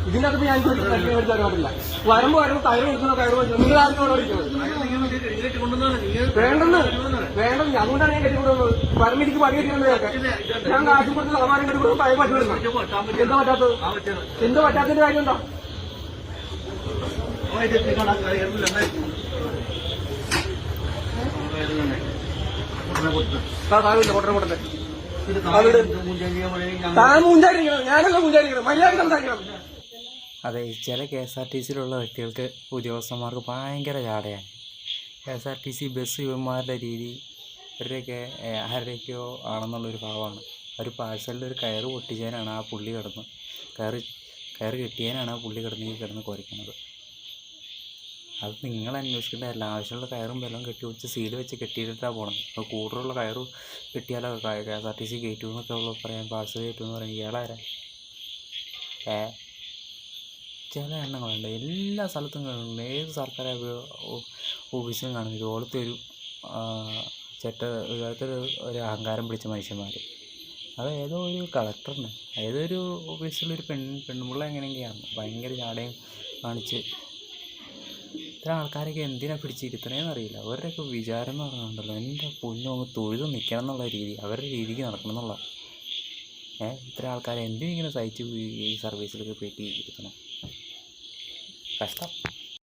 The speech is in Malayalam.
ഇതിനകത്ത് ഞാൻ മേടിച്ചു തരാൻ പറ്റില്ല. വരുമ്പോ കയറ് കൊടുക്കുന്ന കയറ് നിങ്ങൾ ആർക്കും അവിടെ വേണ്ടെന്ന് അതുകൊണ്ടാണ് ഞാൻ കെട്ടിക്കൊടുക്കുന്നത്. വരുമ്പോ എനിക്ക് പണി കെട്ടിക്കൊണ്ടൊക്കെ ഞാൻ കാശും കൊടുത്ത് സമാനം കെട്ടിക്കൊടുത്ത് പഴയ പറ്റി വരുന്നു. എന്താ പറ്റാത്തത്? എന്താ പറ്റാത്തതിന്റെ കാര്യം എന്താ? അതെ, ചില KSRTCയിലുള്ള വ്യക്തികൾക്ക് ഉദ്യോഗസ്ഥന്മാർക്ക് ഭയങ്കര ചാടയാണ്. KSRTC ബസ് ഇവന്മാരുടെ രീതി ഇവരുടെയൊക്കെ ആരുടെയൊക്കെയോ ആണെന്നുള്ളൊരു ഭാവമാണ്. ഒരു പാഴ്സലിൽ ഒരു കയറ് പൊട്ടിച്ചതിനാണ് ആ പുള്ളി കിടന്ന് കയറ് കെട്ടിയതിനാണ് ആ പുള്ളി കിടന്ന് കുരയ്ക്കുന്നത്. അത് നിങ്ങൾ അന്വേഷിക്കേണ്ടതല്ല. ആവശ്യമുള്ള കയറും ബലവും കെട്ടി വെച്ച് സീല് വെച്ച് കെട്ടിയിട്ടാണ് പോകുന്നത്. അപ്പോൾ കൂടുതലുള്ള കയറ് കെട്ടിയാലോ KSRTC കയറ്റു എന്നൊക്കെ ഉള്ള പറയാൻ പാഴ്സൽ കയറ്റു എന്ന് പറയാൻ ഇയാളാരാ? ചില എണ്ണങ്ങളുണ്ട്, എല്ലാ സ്ഥലത്തും കാണുന്നുണ്ട്. ഏത് സർക്കാർ ഓഫീസിലും കാണുന്നു ഇതുപോലത്തെ ഒരു ഒരു അഹങ്കാരം പിടിച്ച മനുഷ്യന്മാർ. അത് ഏതോ ഒരു കളക്ടറിന് ഏതോ ഒരു ഓഫീസിലൊരു പെൺപിള്ള എങ്ങനെയൊക്കെയാണ് ഭയങ്കര ചാടയും കാണിച്ച് ഇത്തരം ആൾക്കാരൊക്കെ എന്തിനാണ് പിടിച്ചിരുത്തണേന്ന് അറിയില്ല. അവരുടെയൊക്കെ വിചാരം എന്ന് പറഞ്ഞിട്ടുണ്ടല്ലോ, എൻ്റെ പൊന്നോ തൊഴുത് നിൽക്കണം എന്നുള്ള രീതി, അവരുടെ രീതിക്ക് നടക്കണം എന്നുള്ള. ഇത്തരം ആൾക്കാരെ എന്തിനിങ്ങനെ സഹിച്ച് ഈ സർവീസിലൊക്കെ പോയിട്ട് ഇരുത്തണം? കഷ്ടം.